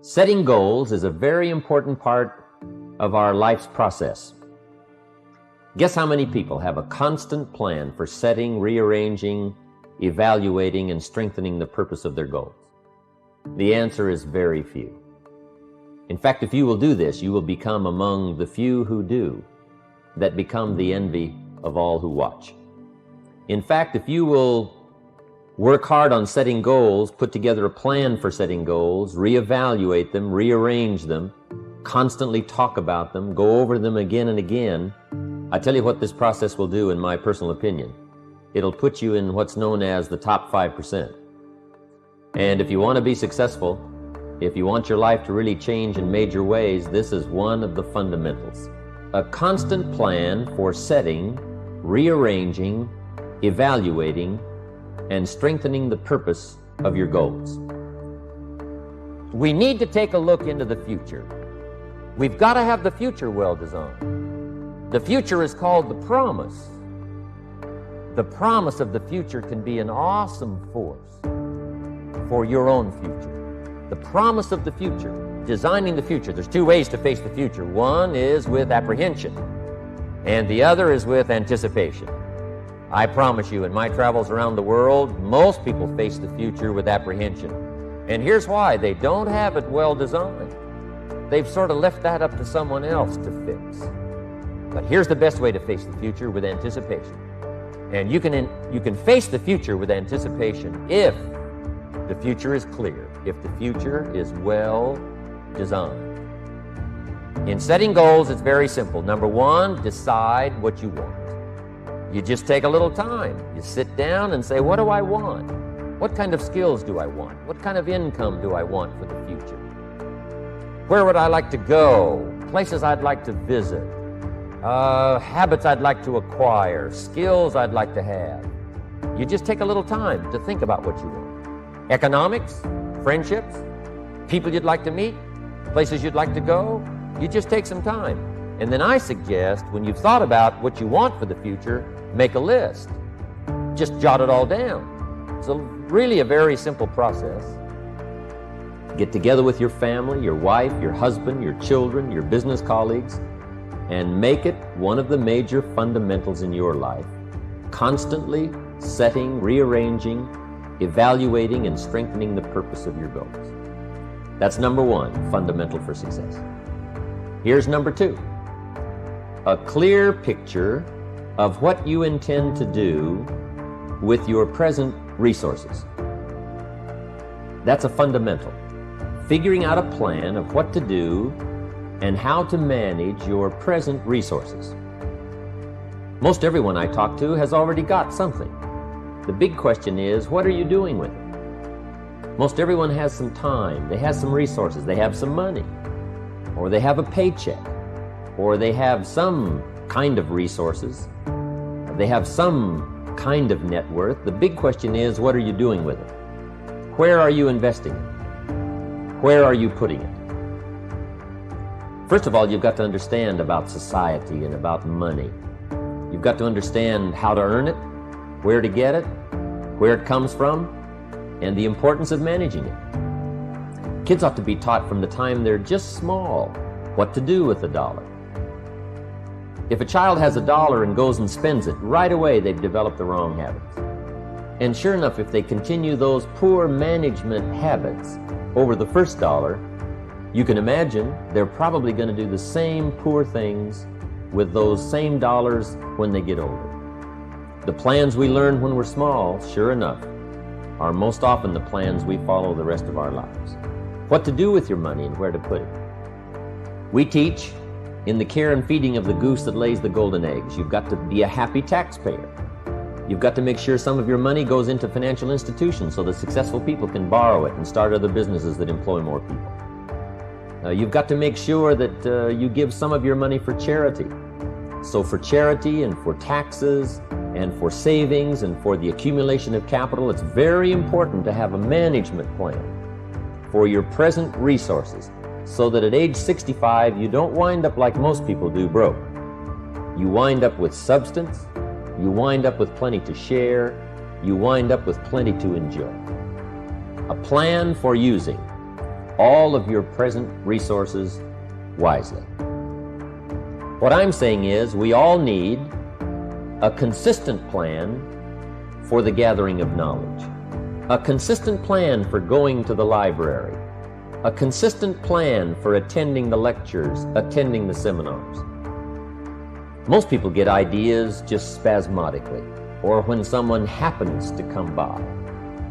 Setting goals is a very important part of our life's process. Guess how many people have a constant plan for setting, rearranging, evaluating, and strengthening the purpose of their goals? The answer is very few. In fact, if you will do this, you will become among the few who do, that become the envy of all who watch. In fact, if you will work hard on setting goals, put together a plan for setting goals, reevaluate them, rearrange them, constantly talk about them, go over them again and again, I tell you what this process will do, in my personal opinion. It'll put you in what's known as the top 5%. And if you want to be successful, if you want your life to really change in major ways, this is one of the fundamentals. A constant plan for setting, rearranging, evaluating, and strengthening the purpose of your goals. We need to take a look into the future. We've got to have the future well designed. The future is called the promise. The promise of the future can be an awesome force for your own future. The promise of the future, designing the future. There's two ways to face the future. One is with apprehension, and the other is with anticipation. I promise you, in my travels around the world, most people face the future with apprehension. And here's why. They don't have it well designed. They've sort of left that up to someone else to fix. But here's the best way to face the future: with anticipation. And you can face the future with anticipation if the future is clear, if the future is well designed. In setting goals, it's very simple. Number one, decide what you want. You just take a little time. You sit down and say, what do I want? What kind of skills do I want? What kind of income do I want for the future? Where would I like to go? Places I'd like to visit. Habits I'd like to acquire. Skills I'd like to have. You just take a little time to think about what you want. Economics, friendships, people you'd like to meet, places you'd like to go. You just take some time. And then I suggest, when you've thought about what you want for the future, make a list. Just jot it all down. It's really a very simple process. Get together with your family, your wife, your husband, your children, your business colleagues, and make it one of the major fundamentals in your life. Constantly setting, rearranging, evaluating, and strengthening the purpose of your goals. That's number one, fundamental for success. Here's number two. A clear picture of what you intend to do with your present resources. That's a fundamental. Figuring out a plan of what to do and how to manage your present resources. Most everyone I talk to has already got something. The big question is, what are you doing with it? Most everyone has some time, they have some resources, they have some money, or they have a paycheck, or they have some kind of resources, they have some kind of net worth. The big question is, what are you doing with it? Where are you investing it? Where are you putting it? First of all, you've got to understand about society and about money. You've got to understand how to earn it, where to get it, where it comes from, and the importance of managing it. Kids ought to be taught from the time they're just small what to do with a dollar. If a child has a dollar and goes and spends it, right away they've developed the wrong habits. And sure enough, if they continue those poor management habits over the first dollar, you can imagine they're probably going to do the same poor things with those same dollars when they get older. The plans we learn when we're small, sure enough, are most often the plans we follow the rest of our lives. What to do with your money and where to put it. We teach in the care and feeding of the goose that lays the golden eggs. You've got to be a happy taxpayer. You've got to make sure some of your money goes into financial institutions so that successful people can borrow it and start other businesses that employ more people. You've got to make sure that you give some of your money for charity. So for charity and for taxes and for savings and for the accumulation of capital, it's very important to have a management plan for your present resources so that at age 65 you don't wind up like most people do, broke. You wind up with substance, you wind up with plenty to share, you wind up with plenty to enjoy. A plan for using all of your present resources wisely. What I'm saying is we all need a consistent plan for the gathering of knowledge, a consistent plan for going to the library, a consistent plan for attending the lectures, attending the seminars. Most people get ideas just spasmodically, or when someone happens to come by,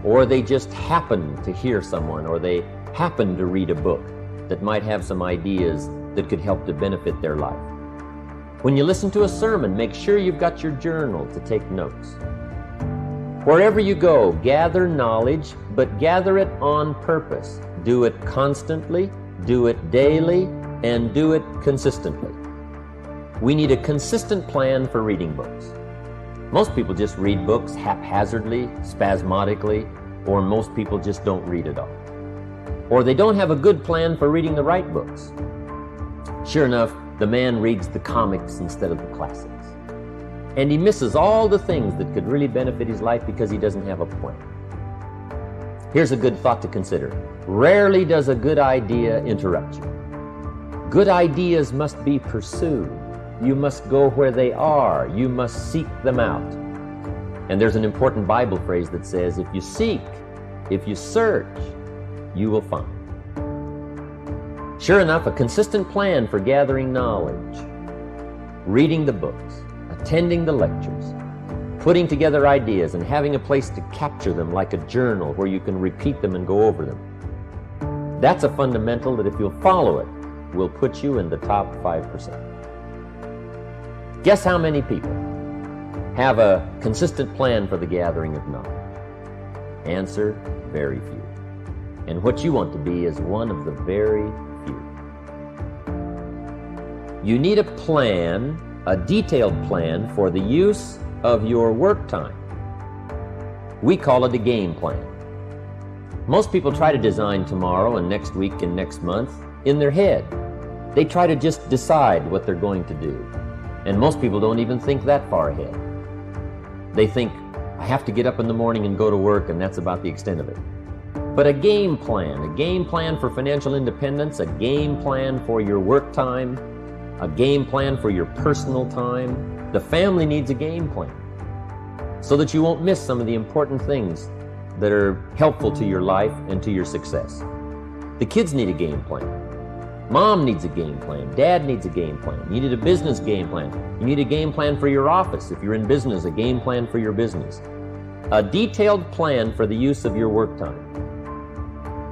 or they just happen to hear someone, or they happen to read a book that might have some ideas that could help to benefit their life. When you listen to a sermon, make sure you've got your journal to take notes. Wherever you go, gather knowledge, but gather it on purpose. Do it constantly, do it daily, and do it consistently. We need a consistent plan for reading books. Most people just read books haphazardly, spasmodically, or most people just don't read at all. Or they don't have a good plan for reading the right books. Sure enough, the man reads the comics instead of the classics. And he misses all the things that could really benefit his life because he doesn't have a plan. Here's a good thought to consider. Rarely does a good idea interrupt you. Good ideas must be pursued. You must go where they are. You must seek them out. And there's an important Bible phrase that says, if you seek, if you search, you will find. Sure enough, a consistent plan for gathering knowledge, reading the books, attending the lectures, putting together ideas, and having a place to capture them like a journal where you can repeat them and go over them. That's a fundamental that if you'll follow it, will put you in the top 5%. Guess how many people have a consistent plan for the gathering of knowledge? Answer, very few. And what you want to be is one of the very few. You need a plan, a detailed plan for the use of your work time. We call it a game plan. Most people try to design tomorrow and next week and next month in their head. They try to just decide what they're going to do. And most people don't even think that far ahead. They think, I have to get up in the morning and go to work, and that's about the extent of it. But a game plan for financial independence, a game plan for your work time, a game plan for your personal time. The family needs a game plan so that you won't miss some of the important things that are helpful to your life and to your success. The kids need a game plan. Mom needs a game plan. Dad needs a game plan. You need a business game plan. You need a game plan for your office. If you're in business, a game plan for your business. A detailed plan for the use of your work time.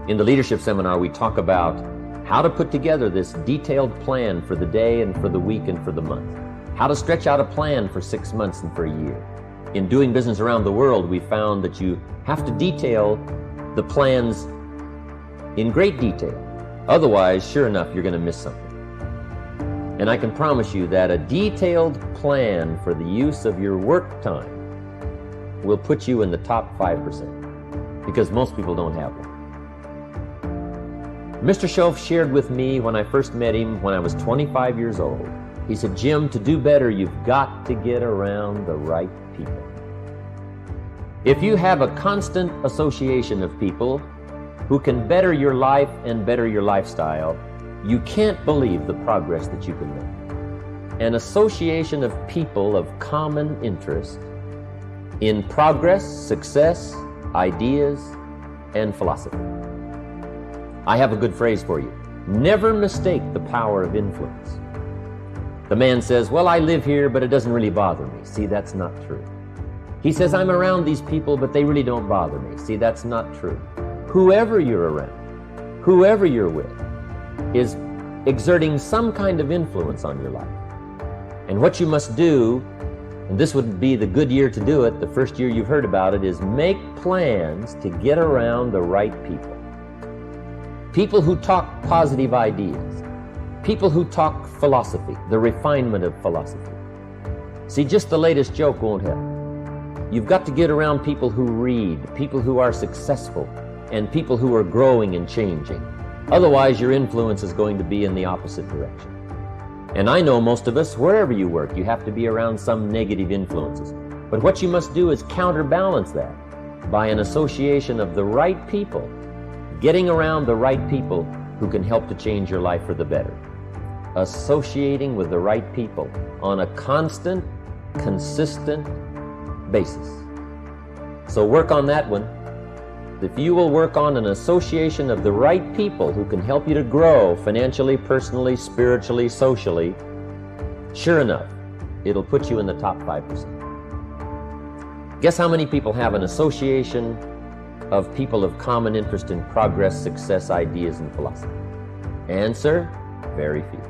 In the leadership seminar, we talk about how to put together this detailed plan for the day and for the week and for the month. How to stretch out a plan for 6 months and for a year. In doing business around the world, we found that you have to detail the plans in great detail. Otherwise, sure enough, you're going to miss something. And I can promise you that a detailed plan for the use of your work time will put you in the top 5%, because most people don't have one. Mr. Shoaff shared with me when I first met him when I was 25 years old. He said, Jim, to do better, you've got to get around the right people. If you have a constant association of people who can better your life and better your lifestyle, you can't believe the progress that you can make. An association of people of common interest in progress, success, ideas, and philosophy. I have a good phrase for you. Never mistake the power of influence. The man says, well, I live here, but it doesn't really bother me. See, that's not true. He says, I'm around these people, but they really don't bother me. See, that's not true. Whoever you're around, whoever you're with, is exerting some kind of influence on your life. And what you must do, and this would be the good year to do it, the first year you've heard about it, is make plans to get around the right people. People who talk positive ideas. People who talk philosophy, the refinement of philosophy. See, just the latest joke won't help. You've got to get around people who read, people who are successful, and people who are growing and changing. Otherwise, your influence is going to be in the opposite direction. And I know most of us, wherever you work, you have to be around some negative influences. But what you must do is counterbalance that by an association of the right people getting around the right people who can help to change your life for the better. Associating with the right people on a constant, consistent basis. So work on that one. If you will work on an association of the right people who can help you to grow financially, personally, spiritually, socially, sure enough, it'll put you in the top 5%. Guess how many people have an association of people of common interest in progress, success, ideas, and philosophy? Answer, very few.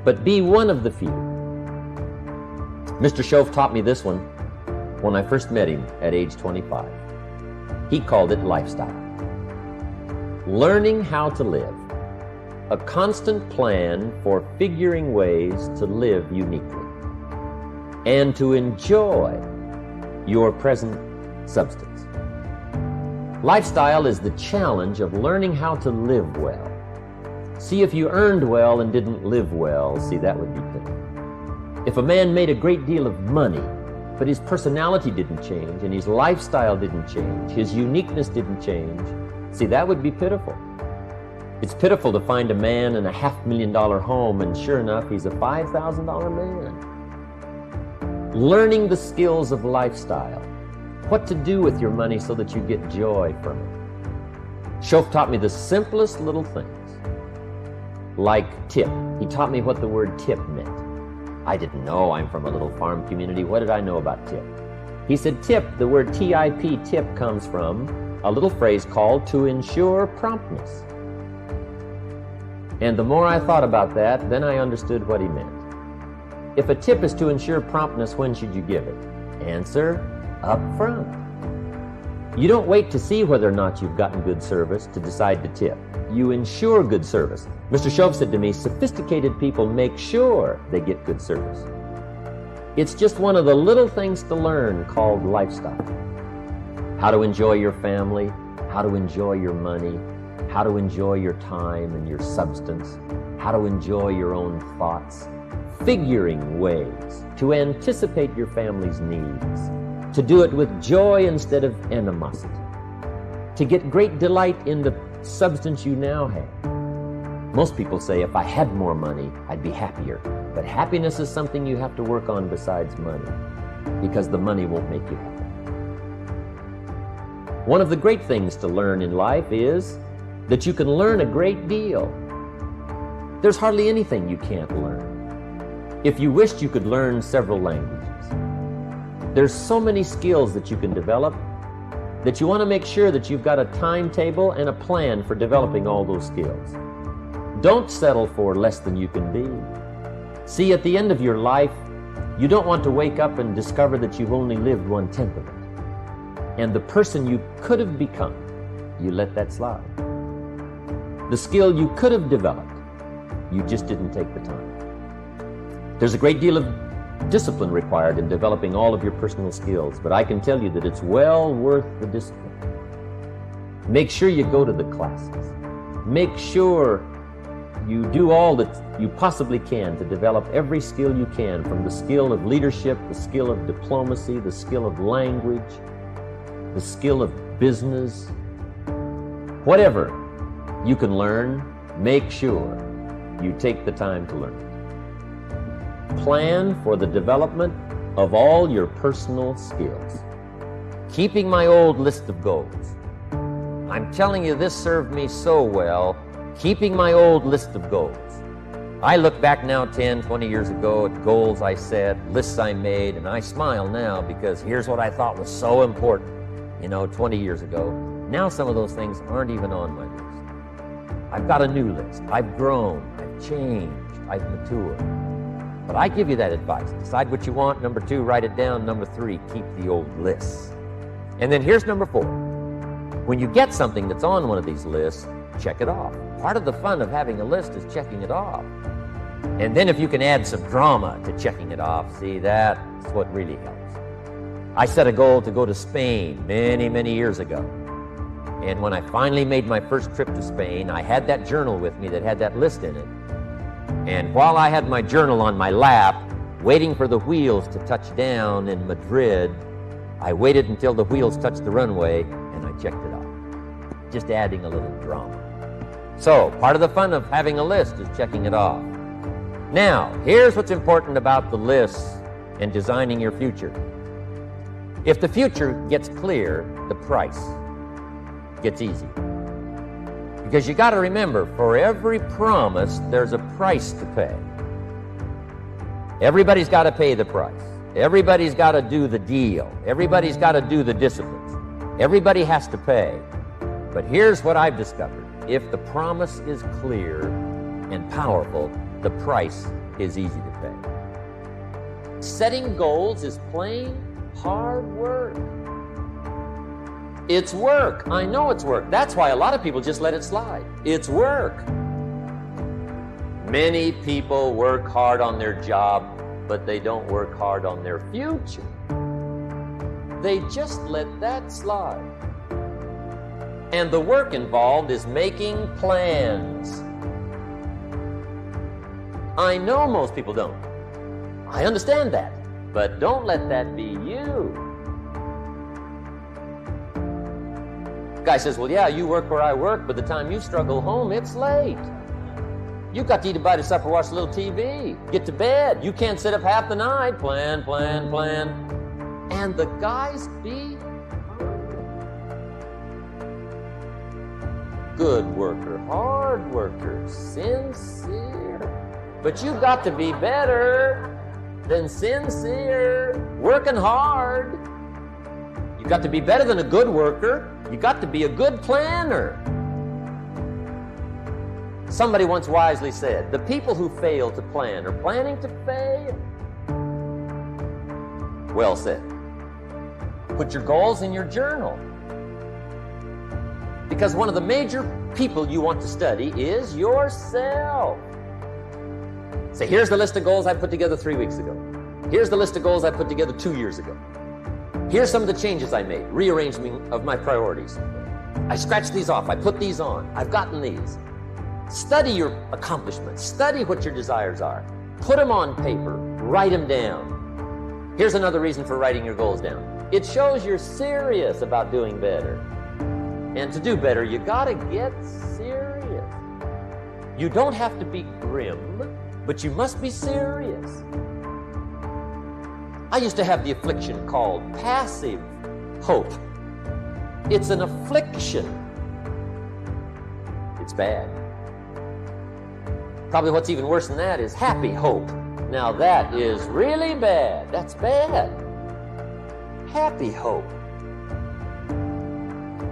But be one of the few. Mr. Shove taught me this one when I first met him at age 25. He called it lifestyle. Learning how to live. A constant plan for figuring ways to live uniquely and to enjoy your present substance. Lifestyle is the challenge of learning how to live well. See, if you earned well and didn't live well, see, that would be pitiful. If a man made a great deal of money, but his personality didn't change, and his lifestyle didn't change, his uniqueness didn't change, see, that would be pitiful. It's pitiful to find a man in a $500,000 home, and sure enough, he's a $5,000 man. Learning the skills of lifestyle, what to do with your money so that you get joy from it. Shof taught me the simplest little things, like tip. He taught me what the word tip meant. I didn't know. I'm from a little farm community. What did I know about tip? He said tip, the word T-I-P, tip, comes from a little phrase called to ensure promptness. And the more I thought about that, then I understood what he meant. If a tip is to ensure promptness, when should you give it? Answer, up front. You don't wait to see whether or not you've gotten good service to decide to tip. You ensure good service. Mr. Shove said to me, sophisticated people make sure they get good service. It's just one of the little things to learn called lifestyle. How to enjoy your family, how to enjoy your money, how to enjoy your time and your substance, how to enjoy your own thoughts, figuring ways to anticipate your family's needs, to do it with joy instead of animosity, to get great delight in the substance you now have. Most people say, if I had more money, I'd be happier. But happiness is something you have to work on besides money, because the money won't make you happy. One of the great things to learn in life is that you can learn a great deal. There's hardly anything you can't learn. If you wished you could learn several languages, there's so many skills that you can develop that you want to make sure that you've got a timetable and a plan for developing all those skills. Don't settle for less than you can be. See, at the end of your life, you don't want to wake up and discover that you've only lived 1/10 of it. And the person you could have become, you let that slide. The skill you could have developed, you just didn't take the time. There's a great deal of discipline required in developing all of your personal skills, but I can tell you that it's well worth the discipline. Make sure you go to the classes. Make sure you do all that you possibly can to develop every skill you can, from the skill of leadership, the skill of diplomacy, the skill of language, the skill of business. Whatever you can learn, make sure you take the time to learn. Plan for the development of all your personal skills. Keeping my old list of goals. I'm telling you, this served me so well, keeping my old list of goals. I look back now 10, 20 years ago at goals I set, lists I made, and I smile now because here's what I thought was so important, 20 years ago. Now some of those things aren't even on my list. I've got a new list. I've grown, I've changed, I've matured. But I give you that advice. Decide what you want. Number 2, write it down. Number 3, keep the old lists. And then here's number 4. When you get something that's on one of these lists, check it off. Part of the fun of having a list is checking it off. And then if you can add some drama to checking it off, see, that's what really helps. I set a goal to go to Spain many, many years ago. And when I finally made my first trip to Spain, I had that journal with me that had that list in it. And while I had my journal on my lap, waiting for the wheels to touch down in Madrid, I waited until the wheels touched the runway, and I checked it off. just adding a little drama. So, part of the fun of having a list is checking it off. Now, here's what's important about the lists and designing your future. If the future gets clear, the price gets easy. Because you got to remember, for every promise, there's a price to pay. Everybody's got to pay the price. Everybody's got to do the deal. Everybody's got to do the disciplines. Everybody has to pay. But here's what I've discovered. If the promise is clear and powerful, the price is easy to pay. Setting goals is plain hard work. It's work. I know it's work. That's why a lot of people just let it slide. It's work. Many people work hard on their job, but they don't work hard on their future. They just let that slide. And the work involved is making plans. I know most people don't. I understand that. But don't let that be you. Guy says, well, yeah, you work where I work, but the time you struggle home, it's late. You got to eat a bite of supper, watch a little TV, get to bed. You can't sit up half the night. Plan. And the guys be good worker, hard worker, sincere. But you got to be better than sincere, working hard. You got to be better than a good worker. You got to be a good planner. Somebody once wisely said, the people who fail to plan are planning to fail. Well said. Put your goals in your journal. Because one of the major people you want to study is yourself. Say, here's the list of goals I put together 3 weeks ago. Here's the list of goals I put together 2 years ago. Here's some of the changes I made, rearrangement of my priorities. I scratched these off, I put these on, I've gotten these. Study your accomplishments, study what your desires are. Put them on paper, write them down. Here's another reason for writing your goals down. It shows you're serious about doing better. And to do better, you gotta get serious. You don't have to be grim, but you must be serious. I used to have the affliction called passive hope. It's an affliction. It's bad. Probably what's even worse than that is happy hope. Now that is really bad. That's bad. Happy hope.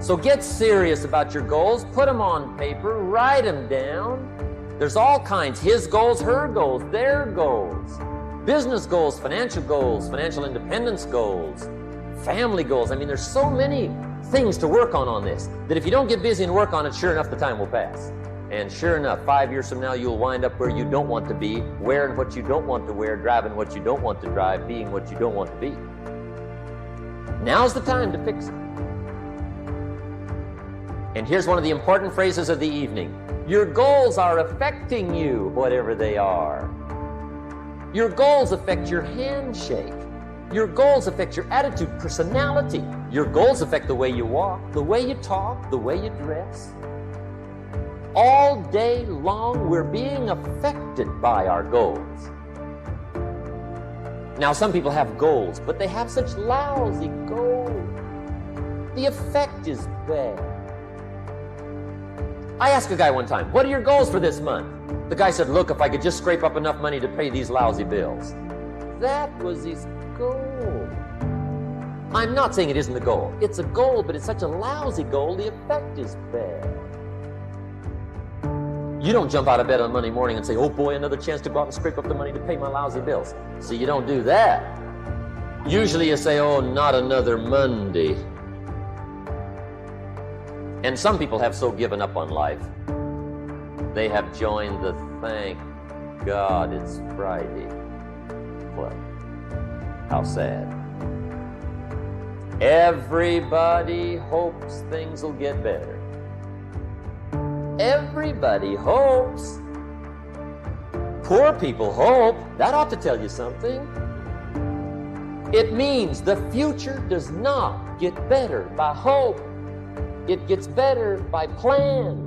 So get serious about your goals, put them on paper, write them down. There's all kinds, his goals, her goals, their goals. Business goals, financial independence goals, family goals. I mean, there's so many things to work on this that if you don't get busy and work on it, sure enough, the time will pass. And sure enough, 5 years from now, you'll wind up where you don't want to be, wearing what you don't want to wear, driving what you don't want to drive, being what you don't want to be. Now's the time to fix it. And here's one of the important phrases of the evening. Your goals are affecting you, whatever they are. Your goals affect your handshake. Your goals affect your attitude, personality. Your goals affect the way you walk, the way you talk, the way you dress. All day long, we're being affected by our goals. Now, some people have goals, but they have such lousy goals. The effect is bad. I asked a guy one time, what are your goals for this month? The guy said, look, if I could just scrape up enough money to pay these lousy bills. That was his goal. I'm not saying it isn't the goal. It's a goal, but it's such a lousy goal, the effect is bad. You don't jump out of bed on Monday morning and say, oh boy, another chance to go out and scrape up the money to pay my lousy bills. So you don't do that. Usually you say, oh, not another Monday. And some people have so given up on life, they have joined the thank God it's Friday club. How sad. Everybody hopes things will get better. Everybody hopes. Poor people hope. That ought to tell you something. It means the future does not get better by hope. It gets better by plan.